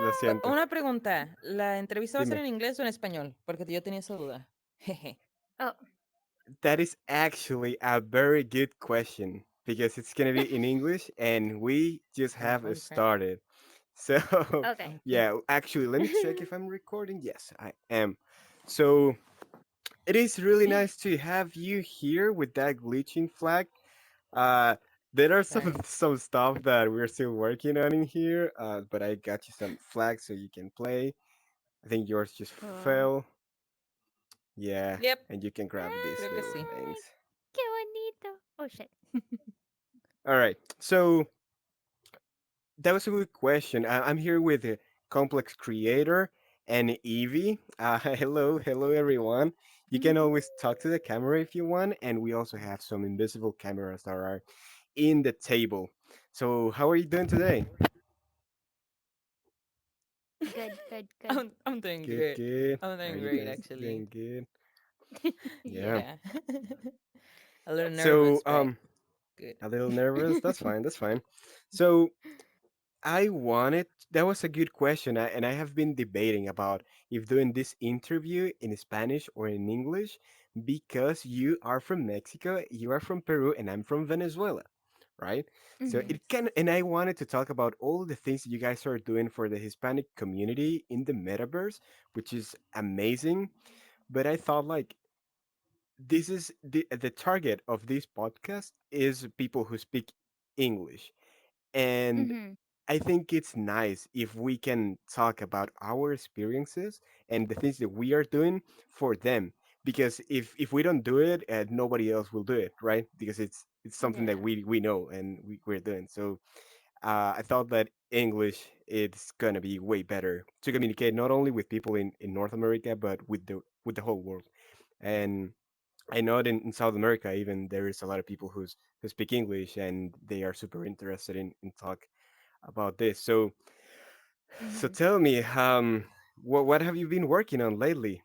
Lo siento. Una pregunta. ¿La entrevista va a ser Dime. en inglés o en español? Porque yo tenía esa duda. Jeje. Oh, That is actually a very good question because it's gonna be in English and we just Oh, have holy crap. started. So okay. Okay. yeah, actually, let me check if I'm recording. Yes, I am. So it is really Yeah. nice to have you here with that glitching flag. Uh, there are some Sorry. some stuff that we're still working on in here. But I got you some flags so you can play. I think yours just Cool. fell. Yeah, Yep. and you can grab these Creo que little sí. things. Ay, qué bonito. Oh shit. All right. So that was a good question. I'm here with the Complex Creator and Evey. Hello, hello everyone. You can always talk to the camera if you want, and we also have some invisible cameras that are in the table. So how are you doing today? Good, good, good. I'm doing Good, good. good. I'm Are doing you great, guys actually. doing good? Yeah. Yeah. A little So nervous, but good. a little nervous. That's fine. That's fine. So I wanted, that was a good question, and I have been debating about if doing this interview in Spanish or in English because you are from Mexico, you are from Peru, and I'm from Venezuela, right? So Mhm. it can, and I wanted to talk about all the things that you guys are doing for the Hispanic community in the metaverse, which is amazing. But I thought, like, this is the target of this podcast is people who speak English. And Mhm. I think it's nice if we can talk about our experiences and the things that we are doing for them. Because if we don't do it, nobody else will do it, right? Because it's something that Yeah. we know and we're doing. So I thought that English it's gonna be way better to communicate not only with people in North America but with the whole world. And I know that in South America even there is a lot of people who speak English and they are super interested in talk about this. So Mhm. tell me, what have you been working on lately?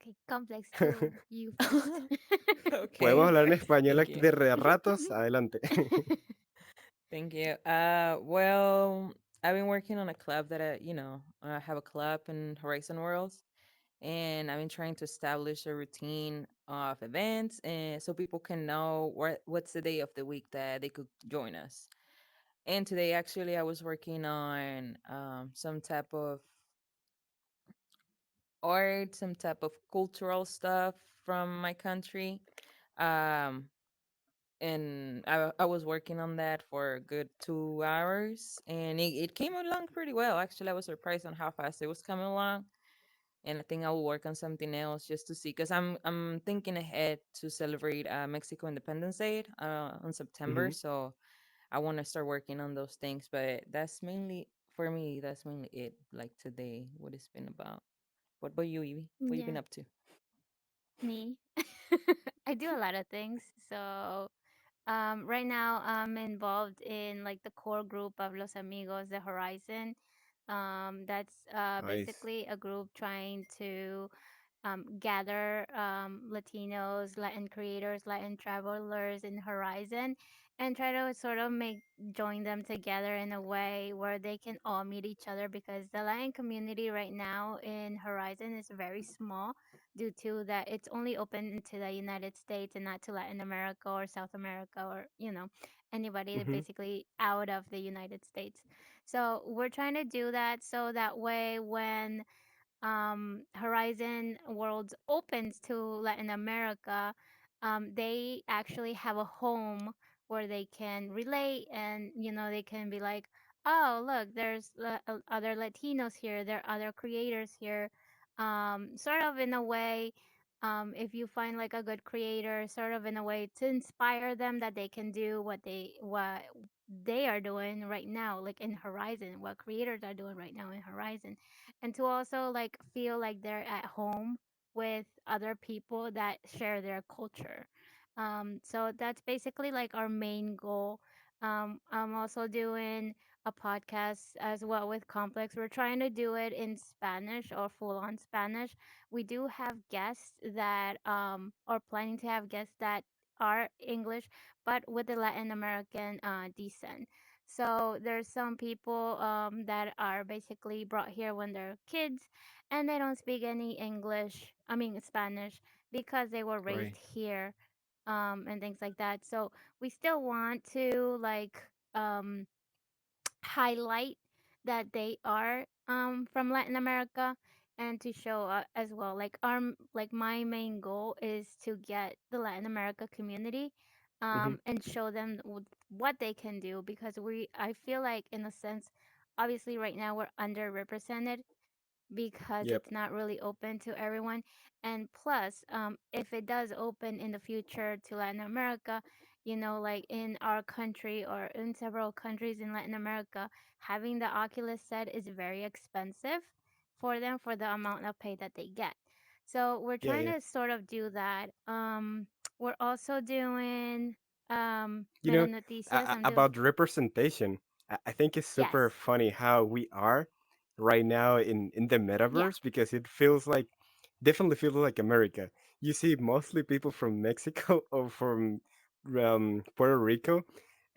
Okay, complex to you first. Podemos Okay. hablar en español Thank aquí you. de ratos. Adelante. Thank you. Well, I've been working on a club that I have a club in Horizon Worlds, and I've been trying to establish a routine of events, and so people can know what's the day of the week that they could join us. And today, actually, I was working on some type of art, some type of cultural stuff from my country. Um, and I was working on that for a good 2 hours, and it came along pretty well. Actually, I was surprised on how fast it was coming along. And I think I will work on something else just to see, because I'm thinking ahead to celebrate Mexico Independence Day on September. Hmm. So I want to start working on those things. But that's mainly for me. That's mainly it. Like today, what it's been about. What about you, Evie? What you been Yeah, up to? me. I do a lot of things. So, right now I'm involved in like the core group of Los Amigos de Horizon. That's Nice. basically a group trying to gather Latinos, Latin creators, Latin travelers in Horizon, and try to sort of make join them together in a way where they can all meet each other, because the Latin community right now in Horizon is very small due to that it's only open to the United States and not to Latin America or South America, or anybody Hmm. basically out of the United States. So we're trying to do that so that way when Horizon Worlds opens to Latin America, they actually have a home where they can relate, and they can be like, oh look, there's other Latinos here, there are other creators here, sort of in a way. If you find like a good creator, sort of in a way to inspire them that they can do what they are doing right now, like in Horizon, what creators are doing right now in Horizon, and to also like feel like they're at home with other people that share their culture. So that's basically like our main goal. I'm also doing a podcast as well with Complex. We're trying to do it in Spanish or full on Spanish. We do have guests that are planning to have guests that are English, but with the Latin American descent. So there's some people that are basically brought here when they're kids, and they don't speak any English. I mean Spanish because they were raised Right. here, and things like that. So we still want to like highlight that they are from Latin America, and to show as well like like my main goal is to get the Latin America community Hmm. and show them what they can do, because I feel like in a sense, obviously right now we're underrepresented because Yep. it's not really open to everyone. And plus, if it does open in the future to Latin America, like in our country or in several countries in Latin America, having the Oculus set is very expensive for them for the amount of pay that they get. So we're Yeah, trying yeah. to sort of do that. We're also doing You Meta know, Noticias. I'm doing, about representation, I think it's super yes, funny how we are right now in the yeah, metaverse because it feels like definitely feels like America. You see mostly people from Mexico or from Puerto Rico,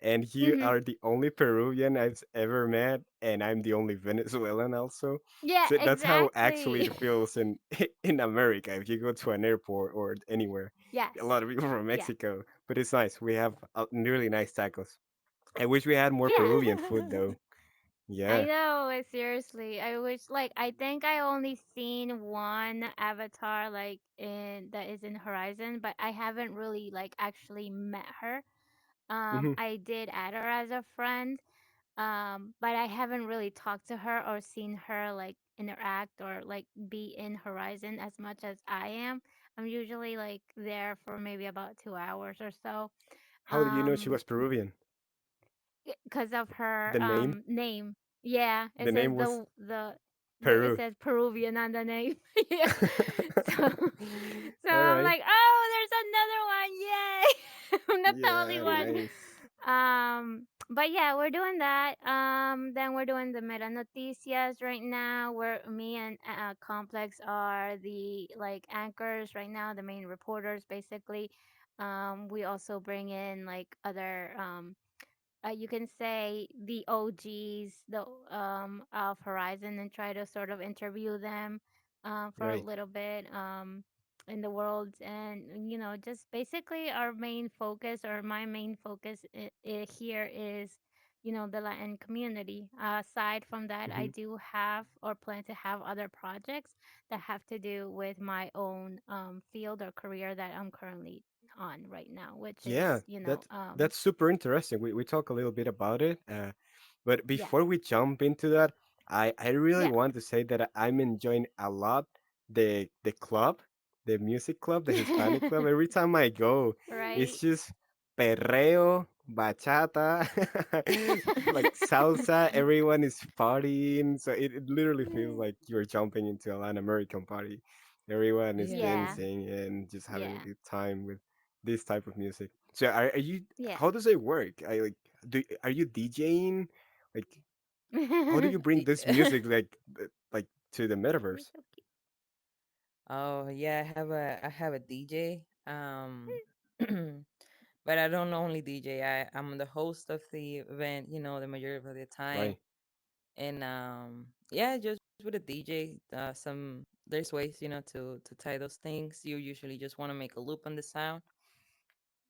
and you mm-hmm. are the only Peruvian I've ever met, and I'm the only Venezuelan also. Yeah, So that's how actually exactly. it feels in in America. If you go to an airport or anywhere, a Yes, lot of people from yeah. Mexico, but it's nice. We have really nice tacos. I wish we had more Yeah. Peruvian food though. I Yeah. know, seriously. I wish like I think I only seen one avatar like in that is in Horizon, but I haven't really like actually met her. Hmm. I did add her as a friend, but I haven't really talked to her or seen her like interact or like be in Horizon as much as I am. I'm usually like there for maybe about 2 hours or so. How did you know she Um, was Peruvian? because of her The name? name. Yeah, it The says name was it Peru. says Peruvian on the name. Yeah. So so All I'm right. like, "Oh, there's another one. Yay." I'm not the only Yeah, one. nice. But yeah, we're doing that. Then we're doing the Meta Noticias right now, where me and Complex are the like anchors right now, the main reporters basically. We also bring in like other you can say the OGs of Horizon, and try to sort of interview them for a Right. little bit in the world. And just basically our main focus, or my main focus here is the Latin community. Aside from that, I Hmm. do have or plan to have other projects that have to do with my own field or career that I'm currently on right now, which Yeah, is that's super interesting. We talk a little bit about it. But yes. before we jump into that, I really Yeah. want to say that I'm enjoying a lot the club, the music club, the Hispanic club. Every time I go, it's Right? just perreo, bachata, like salsa. Everyone is partying, so it literally feels like you're jumping into a Latin American party. Everyone is Yeah. Yeah. dancing and just having a Yeah. good time with this type of music. So are you? Yeah. How does it work? I like. Are you DJing? Like, how do you bring this music like to the You're metaverse? so cute. Oh yeah, I have a DJ. But I don't only DJ. I'm the host of the event. The majority of the time, Right. and yeah, just with a DJ. Some There's ways to tie those things. You usually just want to make a loop on the sound,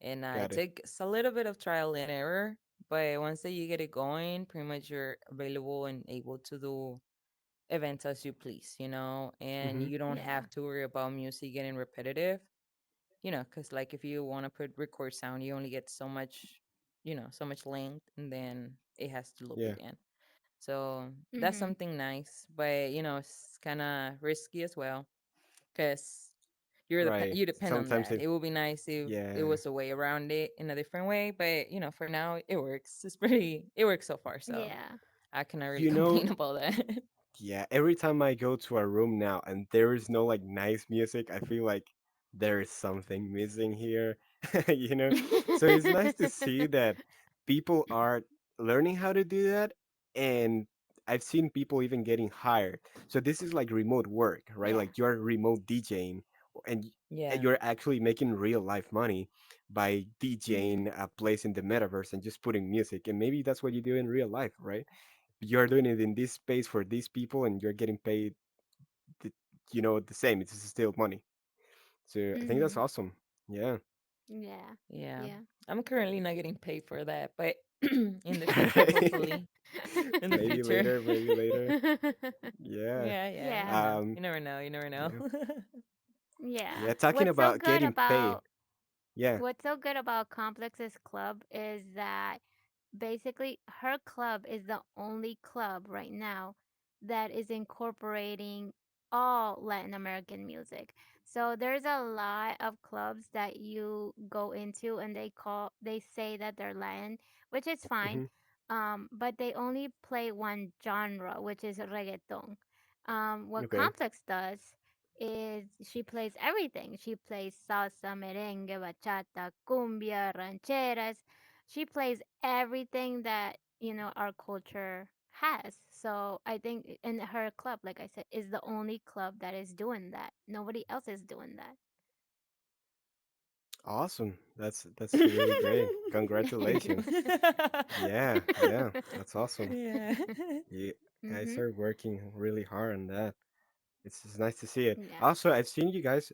and it Got it. takes a little bit of trial and error. But once that you get it going, pretty much you're available and able to do events as you please, and Mm-hmm. you don't Yeah. have to worry about music getting repetitive, because like if you want to put record sound, you only get so much length, and then it has to loop Yeah. again. So that's Mhm. something nice, but it's kind of risky as well, because Right. you depend on Sometimes that. it. It would be nice if it Yeah. was a way around it in a different way, but for now it works. It works so far, so Yeah. I cannot really You know, complain about that. yeah, every time I go to a room now and there is no like nice music, I feel like there is something missing here, you know? So it's nice to see that people are learning how to do that, and I've seen people even getting hired. So this is like remote work, right? Yeah. Like you're remote DJing. and Yeah. you're actually making real life money by Mhm. DJing a place in the metaverse and just putting music. And maybe that's what you do in real life, right? You're doing it in this space for these people, and you're getting paid, the, the same. It's still money. So I think that's Mhm. awesome. Yeah. Yeah. Yeah. Yeah. I'm currently not getting paid for that, but in the future, hopefully. In the Maybe future. later. Maybe later. Yeah. Yeah, yeah. Why Yeah. not? Um. You never know. You never know. Yeah. Yeah. Yeah. Talking What's so about good getting paid. about Yeah. what's so good about Complex's club is that basically her club is the only club right now that is incorporating all Latin American music. So there's a lot of clubs that you go into and they say that they're Latin, which is fine. Hmm. But they only play one genre, which is reggaeton. What Okay. Complex does is she plays everything. She plays salsa, merengue, bachata, cumbia, rancheras. She plays everything that, our culture has. So I think in her club, like I said, is the only club that is doing that. Nobody else is doing that. Awesome. That's really great. Thank you. Congratulations. Yeah. Yeah. That's awesome. Yeah. You guys Mhm. are working really hard on that. It's nice to see it. Yeah. Also, I've seen you guys,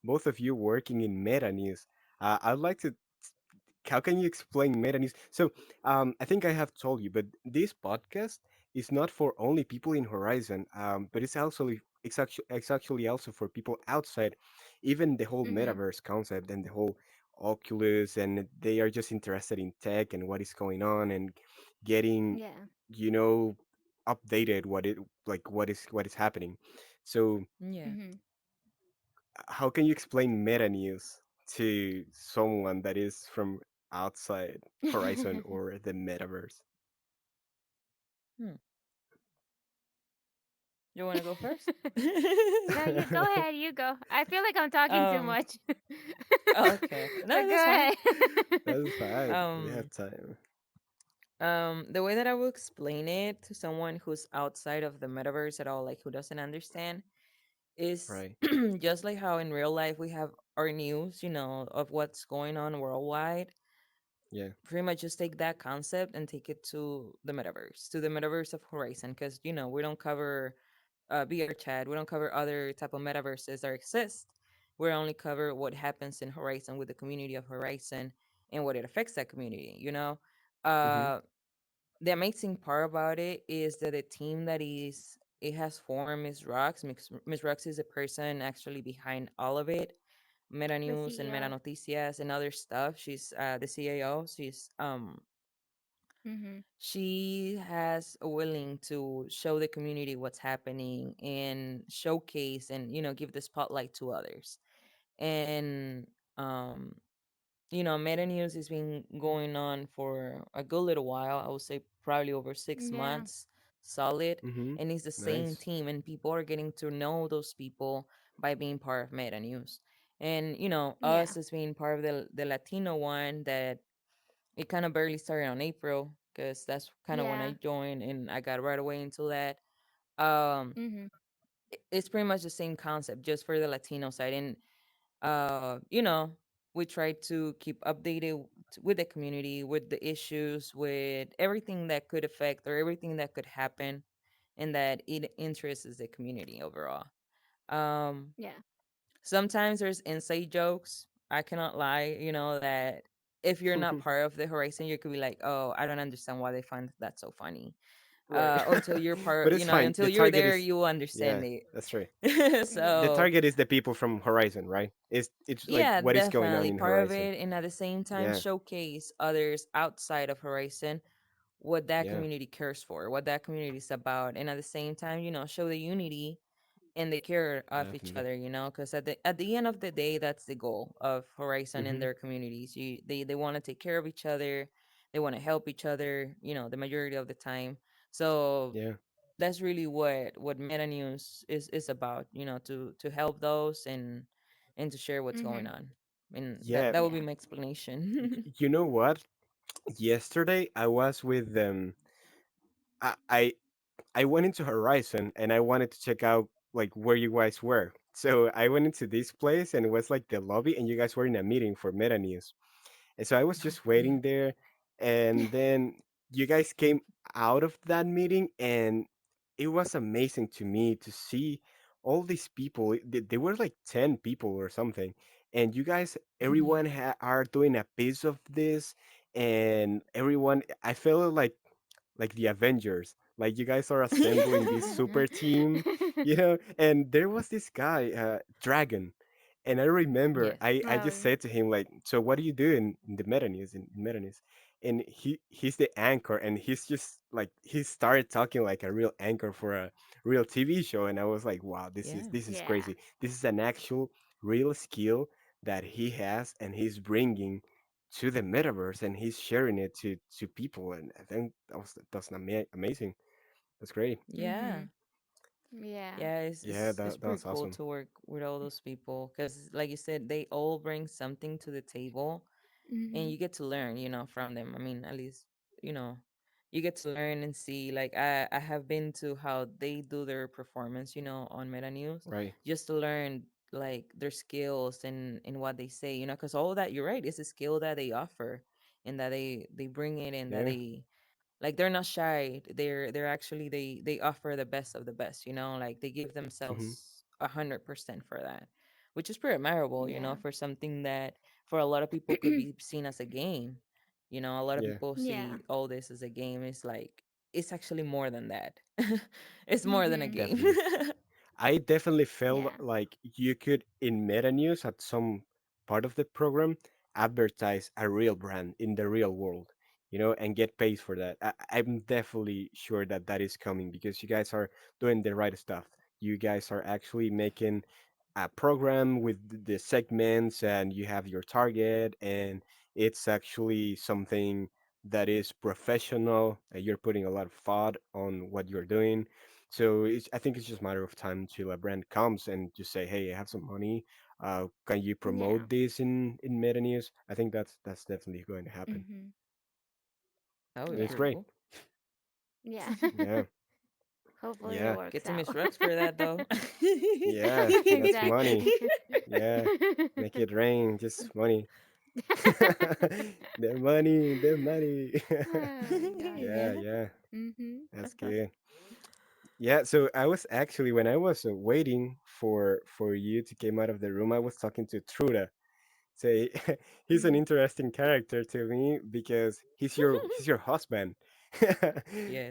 both of you working in Meta News. I'd like to. How can you explain Meta News? So, I think I have told you, but this podcast is not for only people in Horizon, but it's actually also for people outside, even the whole Mhm. metaverse concept and the whole Oculus, and they are just interested in tech and what is going on and getting, Yeah. you know, updated what is happening. So, Yeah. Mhm. how can you explain meta news to someone that is from outside Horizon or the metaverse? Hmm. You want to go first? No, you go ahead. You go. I feel like I'm talking too um. much. Okay. Okay. No, But that's go fine. ahead. That's fine. We have Um. time. The way that I will explain it to someone who's outside of the metaverse at all, like who doesn't understand, is Right. just like how in real life we have our news, of what's going on worldwide. Yeah. Pretty much just take that concept and take it to the metaverse of Horizon, because we don't cover VR chat, we don't cover other type of metaverses that exist. We only cover what happens in Horizon with the community of Horizon and what it affects that community. Mm-hmm. Uh, the amazing part about it is that the team that is it has formed Miss Rocks. Miss Rocks is the person actually behind all of it. Meta The News and Meta CEO. Noticias and other stuff. She's the CAO. Mhm. She has a willing to show the community what's happening and showcase and give the spotlight to others. And um Meta News has been going on for a good little while. I would say probably over six Yeah. months solid. Mm-hmm. And it's the same Nice. team, and people are getting to know those people by being part of Meta News. And Yeah. us as being part of the Latino one, that it kind of barely started on April, because that's kind of when I Yeah. joined and I got right away into that. Um, Mhm. it's pretty much the same concept, just for the Latino side. And we try to keep updated with the community, with the issues, with everything that could affect or everything that could happen, and that it interests the community overall. Um, Yeah. Sometimes there's inside jokes. I cannot lie, that if you're not part of the Horizon, you could be like, oh, I don't understand why they find that so funny. Right. Until you're But part, it's fine. until The you're target there, is, you will yeah, understand that's right. it. The Yeah. So target is the people from Horizon, right? It's like yeah, what is going on definitely in part of Horizon. it, and at the same time Yeah. showcase others outside of Horizon what that Yeah. community cares for, what that community is about, and at the same time, show the unity and the care of each Definitely. other. Because at the end of the day, that's the goal of Horizon and Mm-hmm. their communities. They want to take care of each other, they want to help each other. The majority of the time. So Yeah. that's really what Meta News is about. To help those and to share what's going Mhm. on. And that Yeah. that would be Yeah. my explanation. You know what? Yesterday I was with I I I went into Horizon and I wanted to check out like where you guys were. So I went into this place and it was like the lobby, and you guys were in a meeting for Meta News. And so I was Oh, just yeah. waiting there, and then you guys came out of that meeting, and it was amazing to me to see all these people. They were like 10 people or something, and you guys, everyone Yeah. are doing a piece of this, and everyone, I felt like the Avengers. Like you guys are assembling this super team, you know. And there was this guy, Dragon, and I remember Yes. I Oh just yeah. said to him like, "So what do you do in the meta news in meta news?" And he's the anchor, and he's just like he started talking like a real anchor for a real TV show, and I was like, "Wow, Yeah. this is Yeah. crazy. This is an actual real skill that he has, and he's bringing." To the metaverse, and he's sharing it to people, and I think that's amazing. That's great. Yeah. Mhm. Yeah. Yeah, Yeah, it's that pretty was cool awesome. to work with all those people because, like you said, they all bring something to the table, and Mhm. you get to learn, from them. I mean, at least, you know, you get to learn and see. Like I have been to how they do their performance, on Meta News, Right. just to learn like their skills and what they say, because all that you're right is a skill that they offer and that they bring it and that Yeah. they like they're not shy. They're actually they offer the best of the best, like they give Hmm. themselves 100% for that, which is pretty admirable, Yeah. for something that for a lot of people could be seen as a game. A lot of Yeah. people Yeah. see all this as a game. It's like it's actually more than that. It's more than a Mhm. game. Definitely. I definitely felt Yeah. like you could, in Meta News, at some part of the program, advertise a real brand in the real world, and get paid for that. I'm definitely sure that that is coming because you guys are doing the right stuff. You guys are actually making a program with the segments, and you have your target, and it's actually something that is professional. You're putting a lot of thought on what you're doing, so I think it's just a matter of time till a brand comes and just say, "Hey, I have some money. Can you Yeah. promote this in Meta News?" I think that's definitely going to happen, Mhm. That would and be it's Yeah. pretty great. cool. Yeah. Yeah, Hopefully it yeah, works Get some out. Miss for that though. yeah. That's money. Exactly. Yeah, make it rain, just money. The money, the money. Oh my gosh. Yeah, Yeah. yeah, Mhm. that's good. Yeah, so I was actually when I was waiting for you to came out of the room, I was talking to Truda. Say he's an Mhm. interesting character to me because he's your husband,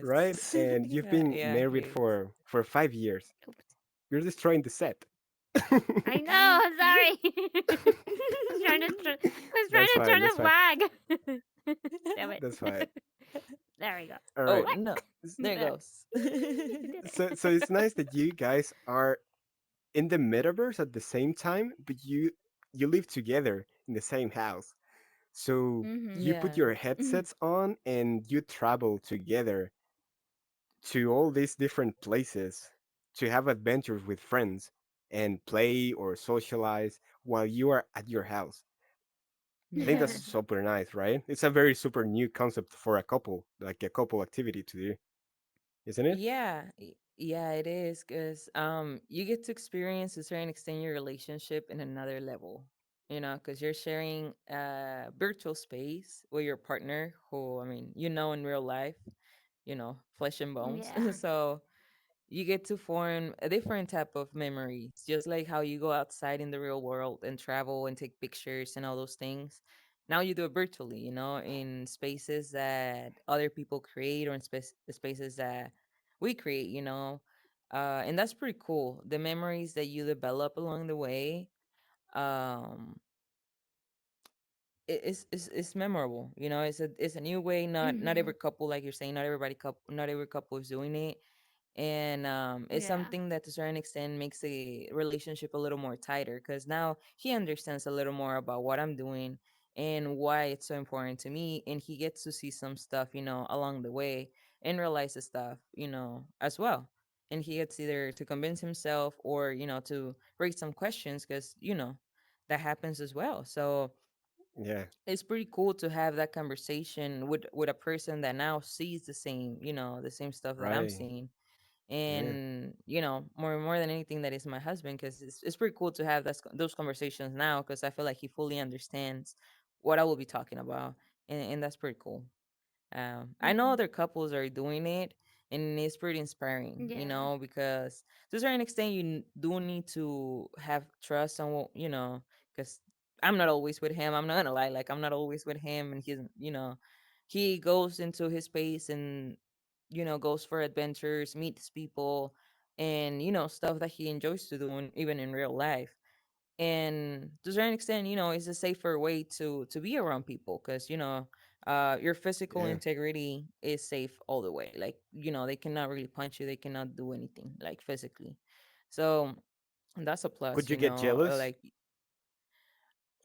right? Yes. And you've Yeah, been yeah, he married is. for 5 years. Oops. You're destroying the set. I know. Sorry. I was trying to. I was trying That's to fine. That's fine. turn the flag. Damn it. That's fine. There we go. All Oh right. What? no. S- There There. goes. I did So it. it's nice that you guys are in the metaverse at the same time, but you live together in the same house. So Mhm. you put Yeah. your headsets on and you travel together to all these different places to have adventures with friends and play or socialize while you are at your house. I think that's Yeah. super nice, right? It's a very super new concept for a couple, like a couple activity to do, isn't it? Yeah, it is because you get to experience to a certain extent your relationship in another level, because you're sharing a virtual space with your partner who, I mean, in real life, flesh and bones. Yeah. So you get to form a different type of memories, just like how you go outside in the real world and travel and take pictures and all those things. Now you do it virtually, in spaces that other people create or in spaces that we create, and that's pretty cool. The memories that you develop along the way, um, it's memorable. It's a new way. Not every Mhm. couple, like you're saying, not every couple is doing it, and it's Yeah. something that to a certain extent makes a relationship a little more tighter because now he understands a little more about what I'm doing and why it's so important to me, and he gets to see some stuff, along the way, and realizes stuff, as well, and he gets either to convince himself or to raise some questions because that happens as well. So Yeah, it's pretty cool to have that conversation with a person that now sees the same stuff that I'm right. seeing, Yeah. and more than anything, that is my husband, because it's pretty cool to have those conversations now, because I feel like he fully understands what I will be talking about, and that's pretty cool. I know Mm-hmm. other couples are doing it, and it's pretty inspiring, Yeah. because to a certain extent, do need to have trust on because I'm not always with him. I'm not gonna lie, like I'm not always with him, and he goes into his space and goes for adventures, meets people, and stuff that he enjoys to do, even in real life. And to a certain extent, it's a safer way to be around people, because your physical Yeah. integrity is safe all the way. Like they cannot really punch you, they cannot do anything like physically. So that's a Could plus, you get jealous like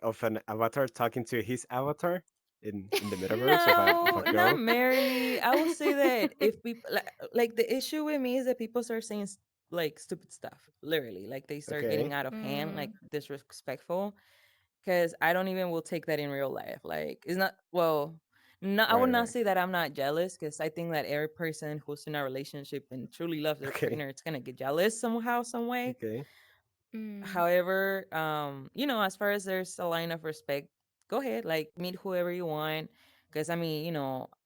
of an avatar talking to his avatar in the metaverse of a no, not girl? merely. I would say that if people like the issue with me is that people start saying like stupid stuff, literally, like they start getting Okay. out of hand, like Mm, disrespectful, because I don't even will take that in real life. Like it's not well. No, I would Right. not Right. say that I'm not jealous, because I think that every person who's in a relationship and truly loves their Okay. partner, it's gonna get jealous somehow, some way. Okay. mm, However, as far as there's a line of respect, go ahead, like meet whoever you want. Because I mean,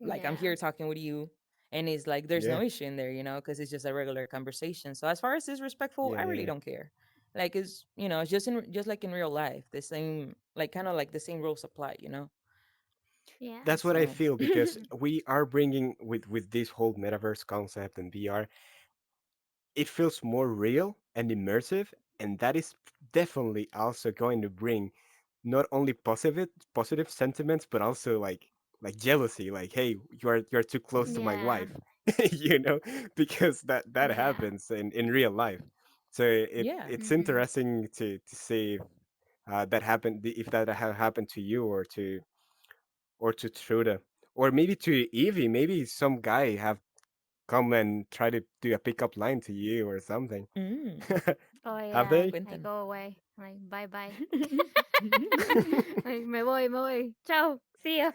like I'm yeah. here talking with you, and it's like there's Yeah. no issue in there, because it's just a regular conversation. So as far as it's respectful, Yeah. I Yeah. really Yeah. don't care. Like it's just like in real life, the same, like kind of like the same rules apply. Yeah. That's what I So feel because we are bringing with this whole metaverse concept and VR, it feels more real and immersive, and that is definitely also going to bring not only positive sentiments, but also like jealousy, like hey, you're too close to my Yeah. wife, you know, because that Yeah. happens in real life. So yeah. it's Mm-hmm. interesting to see that happened if that happened to you or to Truda or maybe to Evie. Maybe some guy have come and try to do a pickup line to you or something. Mm. Oh Have yeah. they? I Cuéntame. go away. Like bye bye. Like me voy, me voy. Ciao. See ya.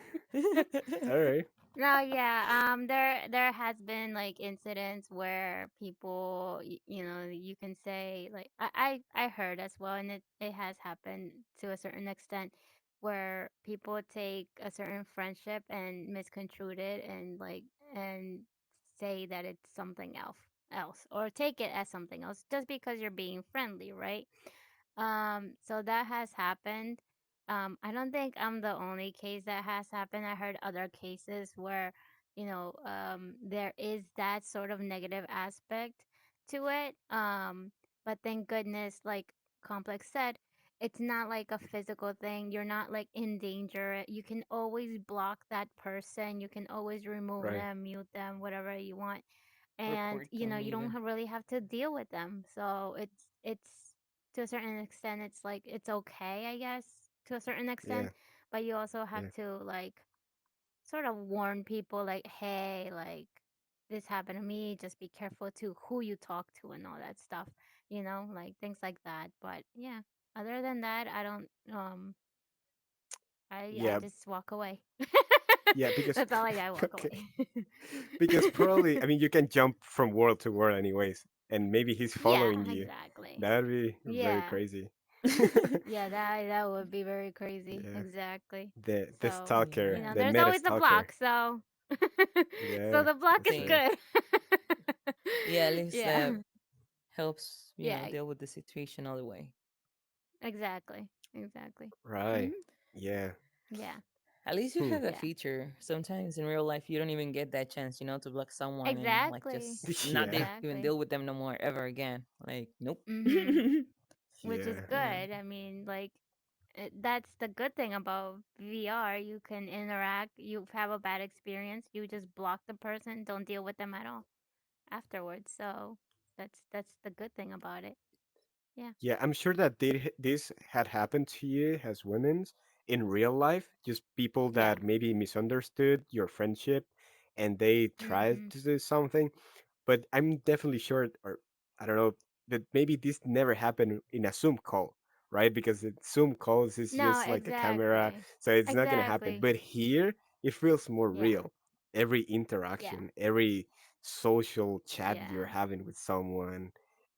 All right. No, yeah. There has been like incidents where people, you can say like I heard as well, and it has happened to a certain extent where people take a certain friendship and misconstrue it and and say that it's something else or take it as something else just because you're being friendly, right? So that has happened. I don't think I'm the only case that has happened. I heard other cases where, there is that sort of negative aspect to it. But thank goodness, like Complex said, it's not like a physical thing. You're not like in danger. You can always block that person. You can always remove Right. them, mute them, whatever you want, and Report them you don't even. really have to deal with them, so it's to a certain extent it's like it's okay, I guess, to a certain Yeah. extent, but you also have Yeah. to like sort of warn people like, hey, like this happened to me, just be careful to who you talk to and all that stuff, like things like that. But yeah, other than that, I don't I Yeah. just walk away. Yeah. Because That's all I walk okay. away. Because probably I mean you can jump from world to world anyways, and maybe he's following Yeah, you. exactly. That'd be very Yeah. crazy. Yeah, that would be very crazy. Yeah. Exactly. The So, stalker, Yeah. the there's meta always the stalker. block, so so Yeah. the block That's is right. Same. good. Yeah, at least Yeah. that helps, Yeah, deal with the situation all the way. exactly. Exactly. Right. Mhm. Yeah. Yeah. At least you Hmm. have that Yeah. feature. Sometimes in real life, you don't even get that chance, to block someone and like Exactly. just not Yeah. even Exactly. deal with them no more ever again. Like, nope. Mhm. Which is Yeah. Yeah. good. I mean, like that's the good thing about VR. You can interact, you have a bad experience, you just block the person, don't deal with them at all afterwards. So, that's the good thing about it. Yeah. Yeah, I'm sure that this had happened to you as women's in real life, just people Yeah. that maybe misunderstood your friendship and they tried Mhm. to do something. But I'm definitely sure, or I don't know, that maybe this never happened in a Zoom call, right? Because Zoom calls is No, just like a camera, exactly. so it's not gonna happen. Exactly. But here, it feels more Yeah. real. every Yeah. interaction, every social chat you're Yeah. having with someone,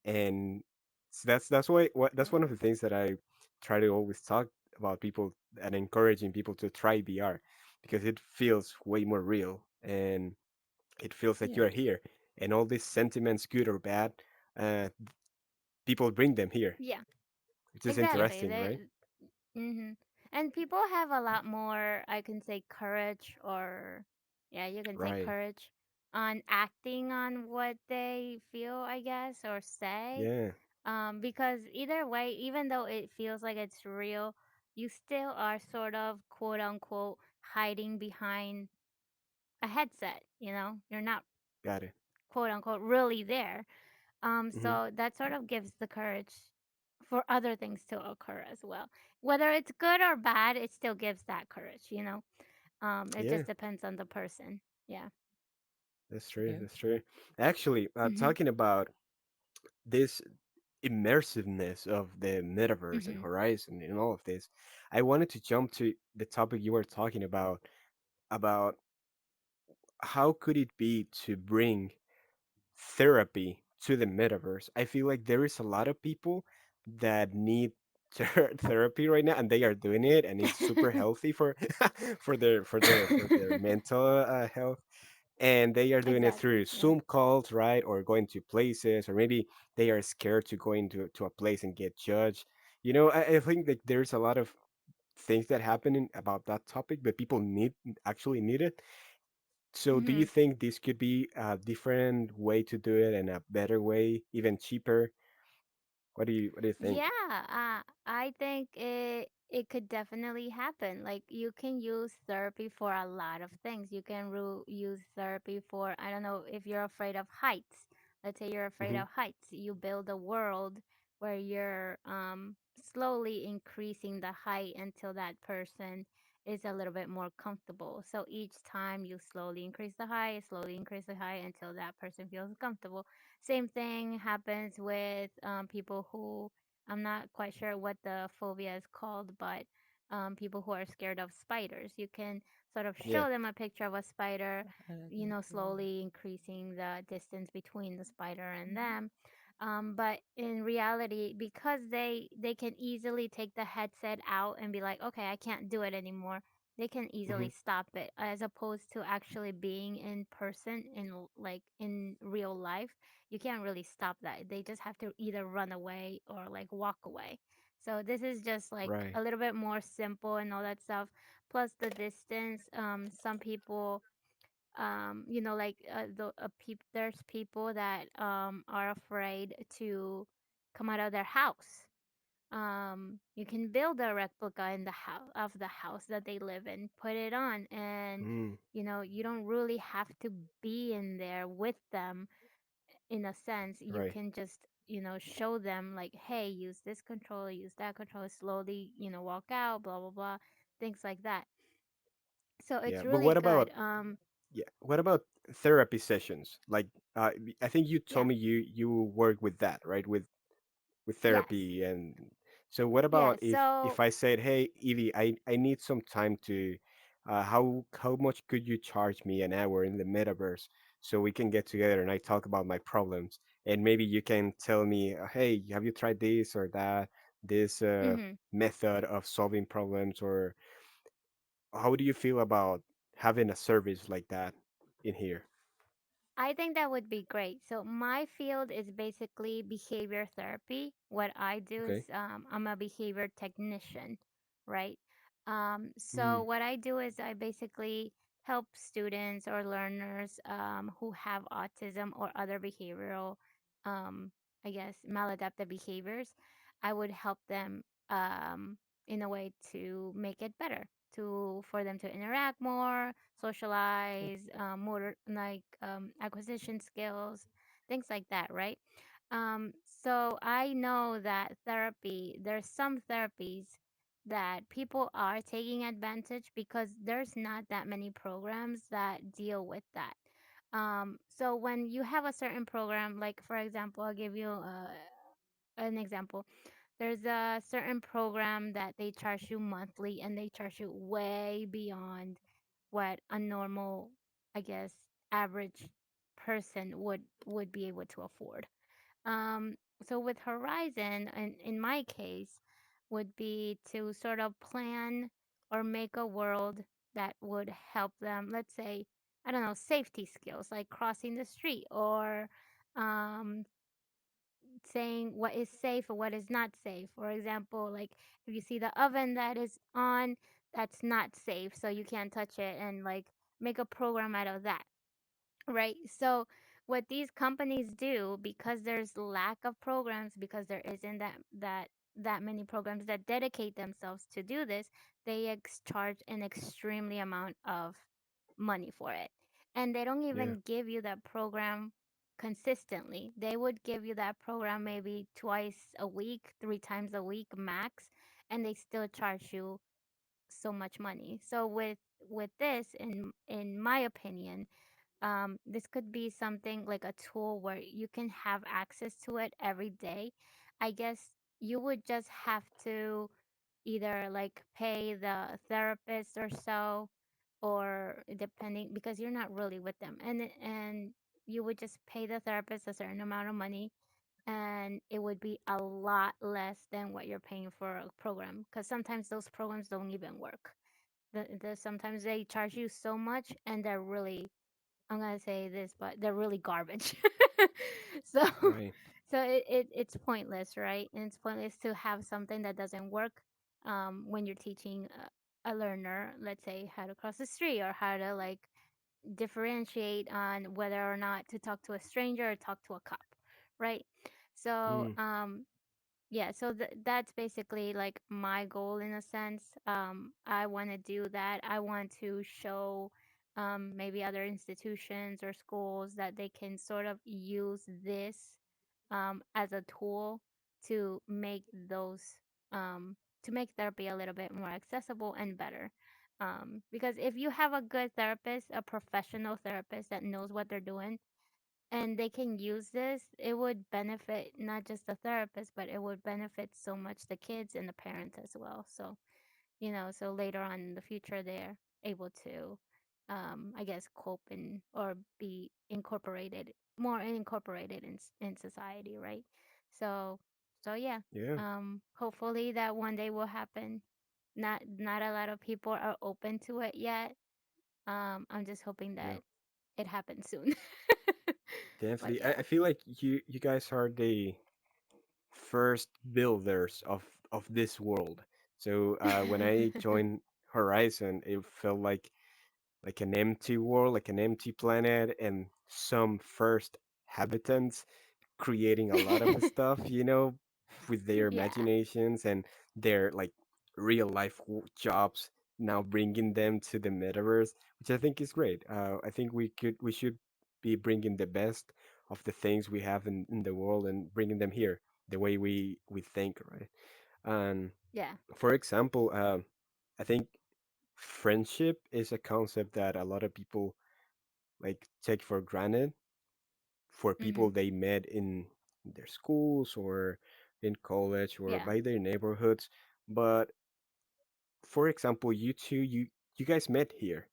and that's why that's one of the Yes. things that I try to always talk about people and encouraging people to try VR because it feels way more real and it feels like you're Yes. here, and all these sentiments, good or bad, people bring them here, Yeah. which is Exactly. interesting, right? They mhm. And people have a lot more, I can say, courage, or yeah, you can say Right. courage on acting on what they feel, I guess, or say. Yeah. Because either way, even though it feels like it's real, you still are sort of quote unquote hiding behind a headset, you know? You're not Got it. quote unquote really there. Hmm. So that sort of gives the courage for other things to occur as well. Whether it's good or bad, it still gives that courage, you know? It Yeah, just depends on the person. Yeah. that's true. Yeah. That's true. Actually, Mhm. talking about this immersiveness of the metaverse and Mhm. Horizon and all of this, I wanted to jump to the topic you were talking about how could it be to bring therapy to the metaverse. I feel like there is a lot of people that need therapy right now, and they are doing it, and it's super healthy for for their mental health. And they are doing it through Exactly. Yeah. Zoom calls, right, or going to places, or maybe they are scared to go into to a place and get judged. I think that there's a lot of things that happen about that topic, but people actually need it. So do you Mhm. think this could be a different way to do it and a better way, even cheaper? What do you think? Yeah, I think it could definitely happen. Like you can use therapy for a lot of things. You can use therapy for, I don't know, if you're afraid of heights. Let's say you're afraid Hmm. of heights. You build a world where you're slowly increasing the height until that person is a little bit more comfortable. So each time you slowly increase the height until that person feels comfortable. Same thing happens with people who, I'm not quite sure what the phobia is called, but people who are scared of spiders. You can sort of Yeah. show them a picture of a spider, you know, Yeah. slowly increasing the distance between the spider and them. But in reality, because they can easily take the headset out and be like, okay, I can't do it anymore. They can Hmm. easily stop it, as opposed to actually being in person like in real life. You can't really stop that. They just have to either run away or like walk away. So this is just like Right. a little bit more simple and all that stuff. Plus the distance. Some people, you know, like there's people that are afraid to come out of their house. You can build a replica in the house of the house that they live in, put it on, and Mm, you know, you don't really have to be in there with them. In a sense, you right. can just, you know, show them like, hey, use this controller, use that controller, slowly, you know, walk out, blah blah blah, things like that. So Yeah. it's But really what about good. yeah? What about therapy sessions? Like, I think you Yeah. told me you work with that, right? With Yes. therapy. And so what Yeah. about if So I said, hey Evie, I need some time to how much could you charge me an hour in the metaverse so we can get together and I talk about my problems, and maybe you can tell me, hey, have you tried this or that, this mhm. method of solving problems, or how do you feel about having a service like that in here? I think that would be great. So my field is basically behavior therapy. What I do is Okay. I'm a behavior technician, right? So Mm, what I do is I basically help students or learners who have autism or other behavioral, um, I guess, maladaptive behaviors. I would help them in a way to make it better, to for them to interact more, okay. socialize, motor like acquisition skills, things like that, right? So I know that there's some therapies that people are taking advantage because there's not that many programs that deal with that. So when you have a certain program, like for example, I'll give you an example. There's a certain program that they charge you monthly and they charge you way beyond what a normal I guess, average person would be able to afford. Um, so with Horizon, in my case, would be to sort of plan or make a world that would help them. Let's say, I don't know, safety skills like crossing the street or um, saying what is safe or what is not safe. For example, like if you see the oven that is on, that's not safe, so you can't touch it, and like make a program out of that. Right. So what these companies do, because there's lack of programs, because there isn't that many programs that dedicate themselves to do this, they charge an extremely amount of money for it. And they don't Yeah. even give you that program consistently. They would give you that program maybe twice a week, three times a week max, and they still charge you so much money. So with this, in my opinion, this could be something like a tool where you can have access to it every day. I guess you would just have to either like pay the therapist or so, or depending, because you're not really with them, and you would just pay the therapist a certain amount of money, and it would be a lot less than what you're paying for a program, because sometimes those programs don't even work. Sometimes they charge you so much and they're really, I'm gonna say this, but they're really garbage. so Right. it's pointless, right? And it's pointless to have something that doesn't work when you're teaching a learner, let's say, how to cross the street or how to like differentiate on whether or not to talk to a stranger or talk to a cop, right? So Mm, yeah, so that's basically like my goal in a sense. I want to do that. I want to show maybe other institutions or schools that they can sort of use this as a tool to make those to make therapy a little bit more accessible and better. Because if you have a good therapist, a professional therapist that knows what they're doing, and they can use this, it would benefit not just the therapist, but it would benefit so much the kids and the parents as well. So, so later on in the future, they're able to, I guess, cope and or be incorporated, more incorporated in society, right? So, so yeah, yeah. hopefully that one day will happen. Not a lot of people are open to it yet. I'm just hoping Yeah. that it happens soon. But Definitely. I yeah. feel like you guys are the first builders of this world. So when I joined Horizon, it felt like an empty world, like an empty planet, and some first habitants creating a lot of stuff, with their Yeah, imaginations and their like real life jobs, now bringing them to the metaverse, which I think is great. I think we should be bringing the best of the things we have in the world and bringing them here the way we think, right? And yeah. for example, I think friendship is a concept that a lot of people like take for granted for people Mhm. they met in their schools or in college or Yeah. by their neighborhoods. But for example, you two, you guys met here,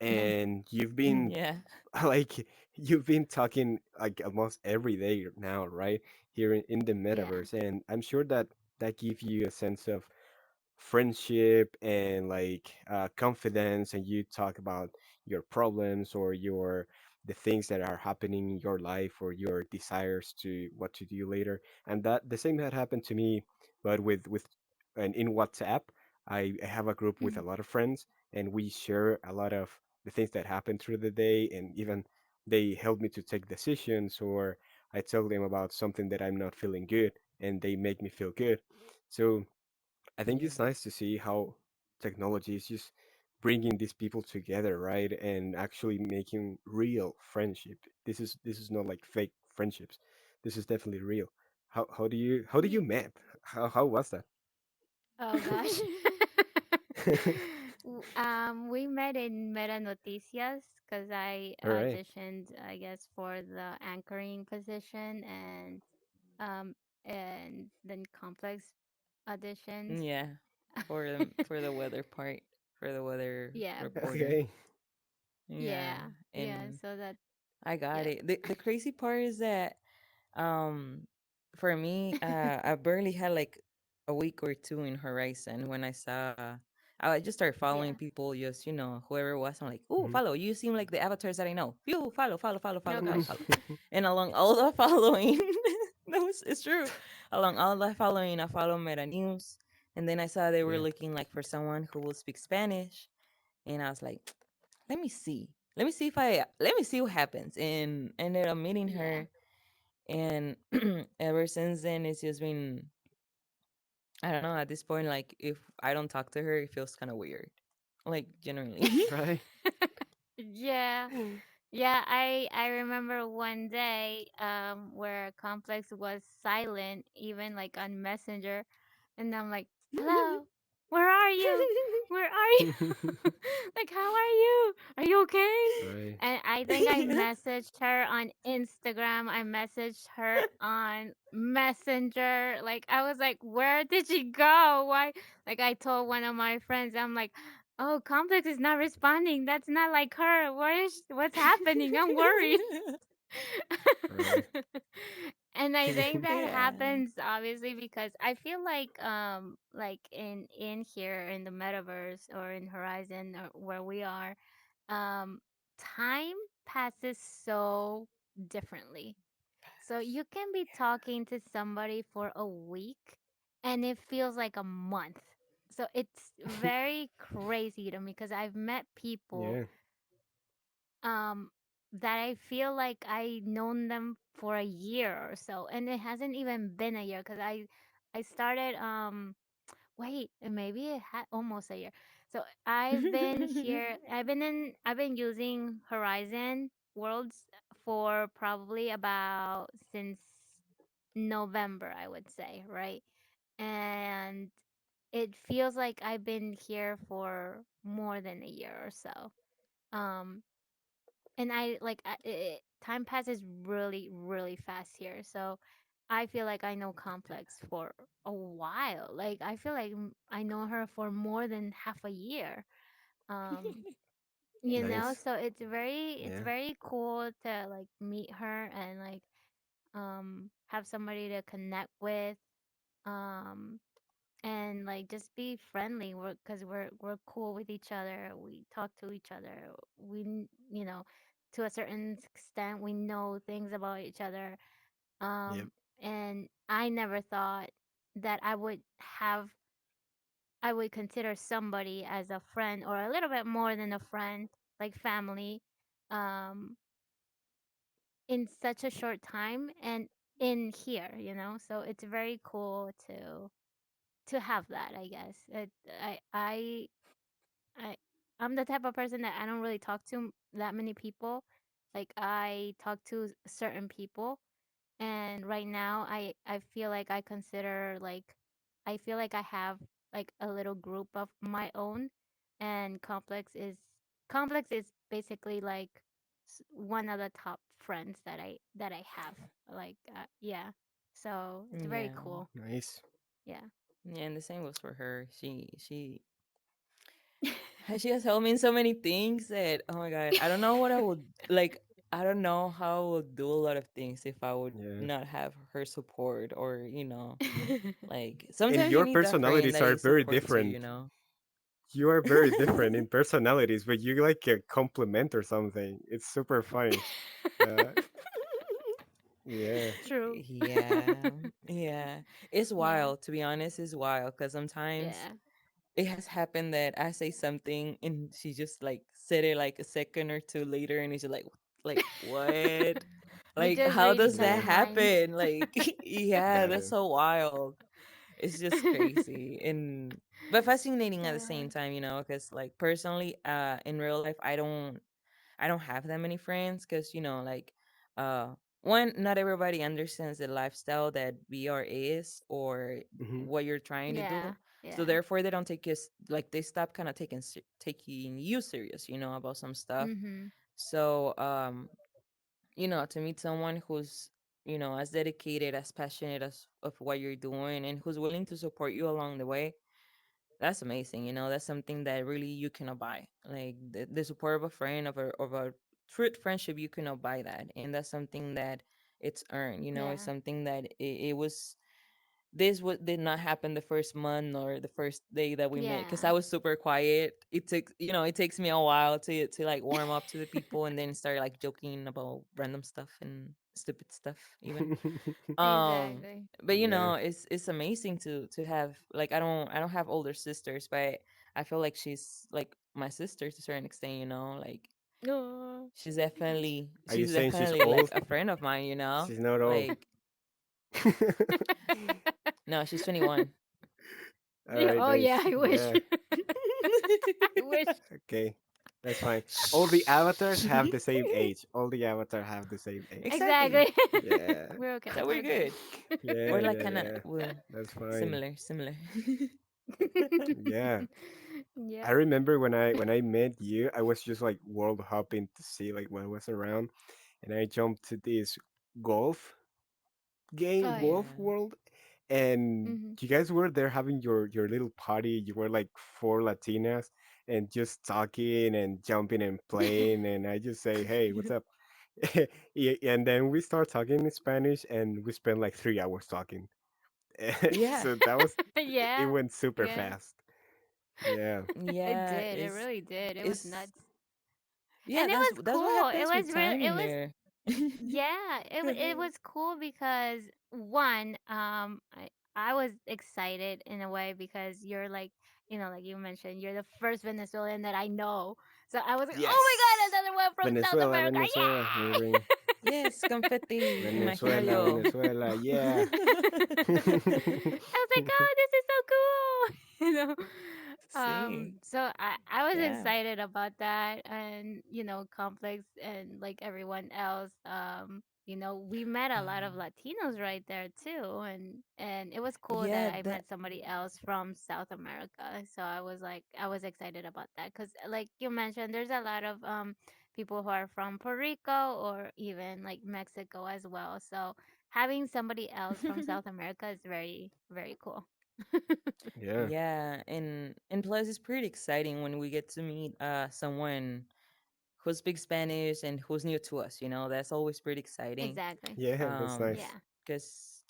and you've been Yeah. like you've been talking like almost every day now, right? Here in the Yeah. metaverse, and I'm sure that that gives you a sense of friendship and like confidence, and you talk about your problems or your the things that are happening in your life or your desires to what to do later. And that the same had happened to me, but with and in WhatsApp, I have a group with a Mhm. lot of friends, and we share a lot of the things that happen through the day, and even they help me to take decisions, or I tell them about something that I'm not feeling good, and they make me feel good. So I think Yeah. it's nice to see how technology is just bringing these people together, right? And actually making real friendship. This is not like fake friendships. This is definitely real. How do you Ye- met? How was that? Oh gosh. We met in Meta Noticias because I All right. auditioned, I guess, for the anchoring position, um and then complex auditions. Yeah. For the weather part, for the weather Yeah, reporter. Okay. Yeah, Yeah. Yeah. and So that, I got yeah. it. The crazy part is that um for me, I barely had like a week or two in Horizon when I just started following Yeah. people, just whoever it was. I'm like, oh, Mhm. follow. You seem like the avatars that I know. You follow, follow, follow, follow, follow, Okay. follow. And along all the following, no, it's true. Along all the following, I follow Meta News, and then I saw they were Yeah. looking like for someone who will speak Spanish, and I was like, let me see. Let me see what happens. And ended up meeting Yeah. her, and ever since then it's just been, I don't know, at this point, like if I don't talk to her, it feels kind of weird. Like generally. Right. Yeah. Yeah, I remember one day where Complex was silent even like on Messenger, and I'm like, "Hello. Where are you? Where are you? Like, how are you? Are you okay?" Right. And I think I messaged her on Instagram. I messaged her on Messenger. Like, I was like, "Where did she go? Why?" Like, I told one of my friends, I'm like, "Oh, Complex is not responding. That's not like her. What's happening? I'm worried." Right. And I think that Yeah. happens obviously because I feel like in here in the metaverse or in Horizon or where we are, um time passes so differently. So you can be talking to somebody for a week and it feels like a month. So it's very crazy to me because I've met people Yeah. um that I feel like I known them for a year or so, and it hasn't even been a year because I started wait, maybe it had almost a year. So I've been here. I've been using Horizon Worlds for probably about since November, I would say, right? And it feels like I've been here for more than a year or so. Um, and time passes really, really fast here. So I feel like I know Complex for a while. Like I feel like I know her for more than half a year. Um, Nice. so it's Yeah. very cool to like meet her and like have somebody to connect with. Um, and like just be friendly because we're cool with each other, we talk to each other, to a certain extent we know things about each other. Yep. And I never thought that I would consider somebody as a friend or a little bit more than a friend, like family, um in such a short time and in here, so it's very cool to have that, I guess. I I I I'm the type of person that I don't really talk to that many people. Like I talk to certain people, and right now I feel like I feel like I have like a little group of my own, and Complex is basically like one of the top friends that I have. Like yeah, so it's very Yeah. cool. Nice. Yeah. Yeah, and the same goes for her. She has helped me in so many things that, oh my god, I don't know what I would like. I don't know how I would do a lot of things if I would Yeah. not have her support, or like And sometimes you your need that friend personalities that are it very supports you, different. You are very different in personalities, but you like a compliment or something. It's super funny. Uh, yeah. True. Yeah, yeah. It's Yeah. wild, to be honest. It's wild because sometimes Yeah. it has happened that I say something and she just like said it like a second or two later, and it's just like what? We Like just how read does each that other minds. happen? Like yeah, that's Yeah. so wild. It's just crazy and but fascinating at the Uh, same time, because like personally, in real life, I don't have that many friends because like uh one, not everybody understands the lifestyle that VR is or Hmm. what you're trying to do. yeah. So Yeah. therefore they don't take us, like they stop kind of taking you serious, about some stuff. Mhm. So to meet someone who's as dedicated, as passionate as of what you're doing, and who's willing to support you along the way, that's amazing. You know, that's something that really you cannot buy. Like the support of a friend, of a true friendship, you cannot buy that, and that's something that it's earned. You know, it's Yeah. something that it was. This did not happen the first month or the first day that we met because I Yeah. was super quiet. It takes, you know, it takes me a while to like warm up to the people and then start like joking about random stuff and stupid stuff even. um Exactly. but you Yeah. know, it's amazing to have like I don't have older sisters, but I feel like she's like my sister to a certain extent, you know, like Oh. Are you she's saying she's definitely like old? a friend of mine, you know, She's not old. like no, she's 21. All right, Oh yeah, nice. I wish. Yeah. I wish. Okay. That's fine. All the avatars Shh. have the same age. All the avatars have the same age. Exactly. Exactly. Yeah. We're okay. So we're We're good. good. Yeah, We're like yeah, kind of yeah. well, That's fine. similar. Yeah. I Yep. remember when I met you, I was just like world hopping to see like what was around, and I jumped to this golf game, Oh golf yeah. Yeah. world, and Mhm. you guys were there having your little party. You were like four Latinas and just talking and jumping and playing, and I just say, "Hey, what's up?" Yeah, and then we start talking in Spanish, and we spent like 3 hours talking. Yeah. So that was it Yeah. went super Yeah. fast. Yeah. It Yeah. did. It really did. It was It's nuts. yeah, And it was that's what cool. It happens with was really time it in was there. yeah, Go it ahead. was cool because one, I was excited in a way because you're like, like you mentioned, you're the first Venezuelan that I know. So I was like, oh my Yes. God, another one from South Venezuela, America. Venezuela. Ring ring. Yes, confetti, Venezuela, imaginario. Venezuela. Yeah. I was like, oh, this is so cool. Sí. So I was Yeah. excited about that, and Complex and like everyone else. We met a lot of Um, Latinos right there too, and it was cool that yeah, I that met somebody else from South America. So I was excited about that because, like you mentioned, there's a lot of people who are from Puerto Rico or even like Mexico as well. So having somebody else from South America is very, very cool. Yeah. yeah, and plus it's pretty exciting when we get to meet someone who speaks Spanish and who's new to us, you know. That's always pretty exciting. Exactly. Yeah, that's Um nice. Yeah. because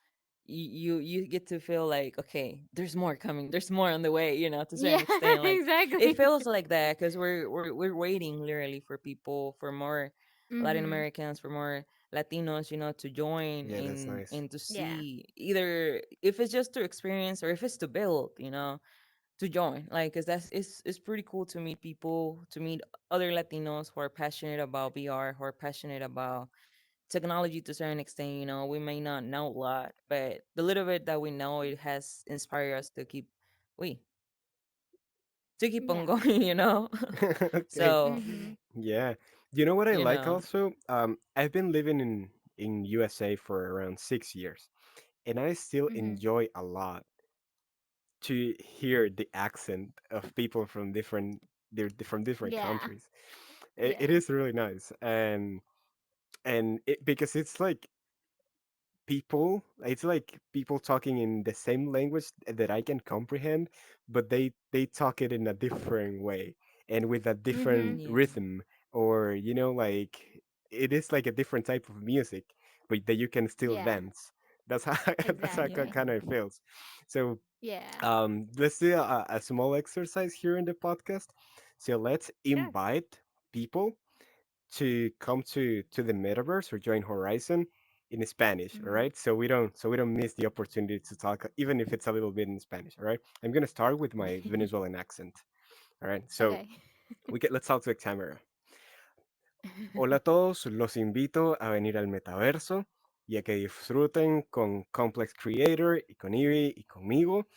you get to feel like okay, there's more coming, there's more on the way, you know, to a certain Yeah, extent. Like it exactly. feels like that because we're waiting literally for people, for more Latin Mhm. Americans, for more Latinos, you know, to join Yeah, that's nice. and to Yeah. see either if it's just to experience or if it's to build, you know, to join. Like, cause that's it's pretty cool to meet people, to meet other Latinos who are passionate about VR, who are passionate about technology to a certain extent. You know, we may not know a lot, but the little bit that we know, it has inspired us to keep we to keep on Yeah. going. You know, Okay. so Mhm. Yeah. You know what I you like know, also? I've been living in USA for around 6 years, and I still Mhm. enjoy a lot to hear the accent of people from different Yeah. countries. It Yeah. is really nice, and because it's like people talking in the same language that I can comprehend, but they talk it in a different way and with a different Mhm. yeah, rhythm, or like it is like a different type of music, but that you can still Yeah. dance. That's how that's how it yeah, Exactly. kind of feels. So Yeah. let's do a small exercise here in the podcast. So let's Sure. invite people to come to the metaverse or join Horizon in Spanish, all Mhm. right? So we don't miss the opportunity to talk, even if it's a little bit in Spanish, all right? I'm gonna start with my Venezuelan accent, all right? So Okay. let's talk to the camera. Hola a todos, los invito a venir al metaverso y a que disfruten con Complex Creator y con Evey y conmigo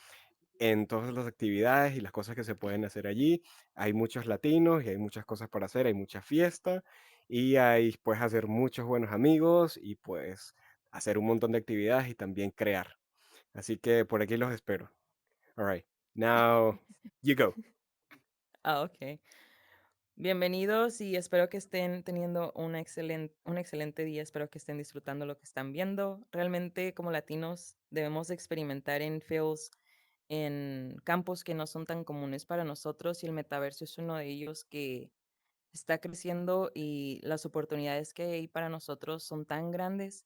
en todas las actividades y las cosas que se pueden hacer allí. Hay muchos latinos y hay muchas cosas para hacer, hay mucha fiesta y hay pues hacer muchos buenos amigos y pues hacer un montón de actividades y también crear. Así que por aquí los espero. All right. Now you go. ah, okay. Bienvenidos y espero que estén teniendo un excelente día. Espero que estén disfrutando lo que están viendo. Realmente, como latinos, debemos experimentar en feels en campos que no son tan comunes para nosotros y el metaverso es uno de ellos que está creciendo y las oportunidades que hay para nosotros son tan grandes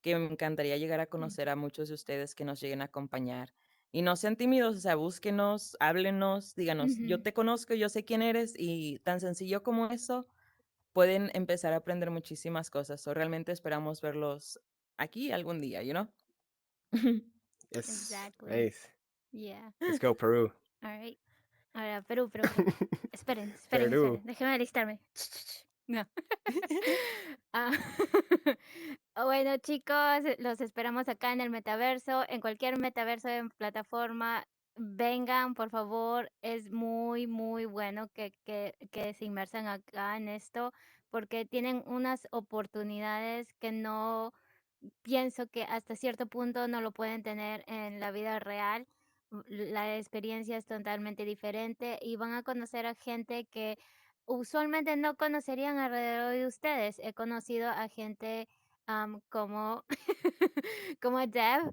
que me encantaría llegar a conocer a muchos de ustedes que nos lleguen a acompañar. Y no sean tímidos, o sea, búsquenos, háblenos, díganos, yo Ujú. te conozco, yo sé quién eres y tan sencillo como eso pueden empezar a aprender muchísimas cosas. O realmente esperamos verlos aquí algún día, you know? Yes, Exactly. nice. Yeah. Let's go, Peru. All right. Ahora, Perú, Perú, Perú. Esperen, esperen, Peru. esperen. Déjenme alistarme. No. Ah, bueno, chicos, los esperamos acá en el metaverso, en cualquier metaverso en plataforma. Vengan, por favor. Es muy, muy bueno que se inmersan acá en esto, porque tienen unas oportunidades que no pienso que hasta cierto punto no lo pueden tener en la vida real. La experiencia es totalmente diferente y van a conocer a gente que usualmente no conocerían alrededor de ustedes. He conocido a gente como, como Dev,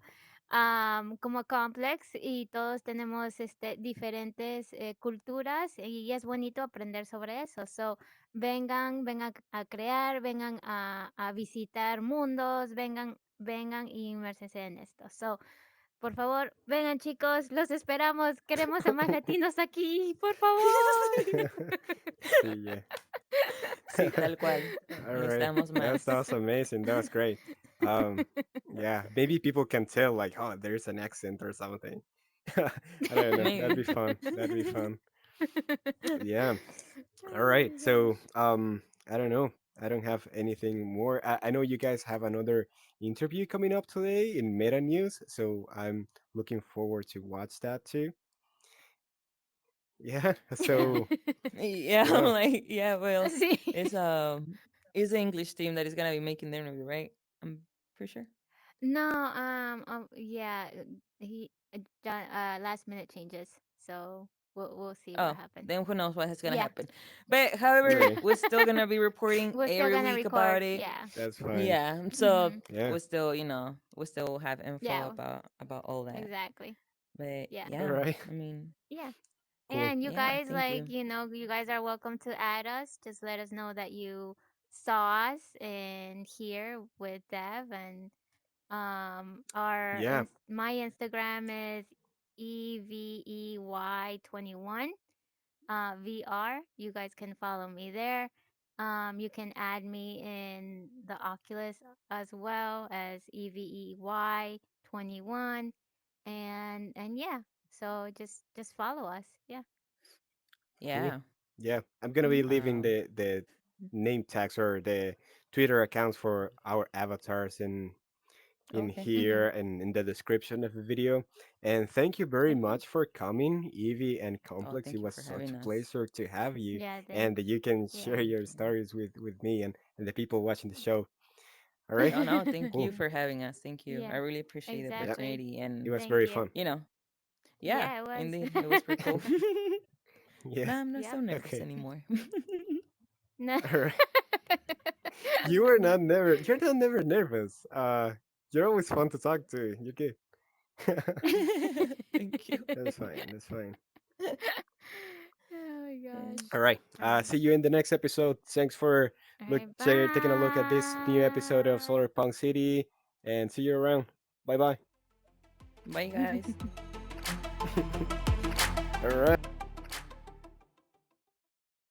como Complex, y todos tenemos diferentes culturas y es bonito aprender sobre eso. So, vengan a crear, vengan a visitar mundos, vengan y inmersense en esto. So, por favor, vengan chicos, los esperamos. Queremos a más latinos aquí, por favor. See ya. Sí, tal cual. All right, Necesitamos that más. was amazing. That was great. Um, yeah, maybe people can tell like, oh, there's an accent or something. I don't know. That'd be Maybe. fun. That'd be fun. Yeah. All right. So, I don't know. I don't have anything more. I know you guys have another interview coming up today in Meta News, so I'm looking forward to watch that too. Yeah. Yeah. So, Yeah, I'm well, like, yeah, well, Sí. it's it's the English team that is gonna be making the interview, right? I'm pretty sure. No, yeah, he done last minute changes, so we'll see what Oh, happens. then who knows what is gonna Yeah, happen. But however, okay, we're still gonna be reporting we're still every gonna week record. about it. Yeah. that's fine. Yeah, so Mhm. Yeah. we still, we still have info Yeah, about all that. exactly. But Yeah. All yeah, right. I mean, Yeah. Cool. And you yeah, guys, thank like, you. you guys are welcome to add us. Just let us know that you saw us and here with Dev, and Yeah. my Instagram is Evey21 VR. You guys can follow me there. You can add me in the Oculus as well as Evey21, and yeah. So just follow us. Yeah. Cool. Yeah. Yeah. I'm gonna be Mhm. leaving the name tags or the Twitter accounts for our avatars in Okay. Mhm. here and in the description of the video. And thank you very Okay. much for coming, Evie and Oh, Complex. It thank you was for such having a us. pleasure to have you Yeah. and that you can Yeah. share Thank your you. stories with me and the people watching the show. All right. Oh no, thank Cool. you for having us. Thank you. I Yeah. really appreciate the Yeah. Exactly. opportunity It and was Thank very you. fun. yeah, Yeah, it was. indeed, it was pretty cool. Yeah. No, I'm not Yep. so nervous Okay. anymore. No. All right. You are not never. You're not never nervous. You're always fun to talk to. You're good. Thank you. That's fine. That's fine. Oh my gosh. All right. All right. See you in the next episode. Thanks for All right. taking a look at this new episode of Bye. Solarpunk City, and see you around. Bye bye. Bye, guys. All right.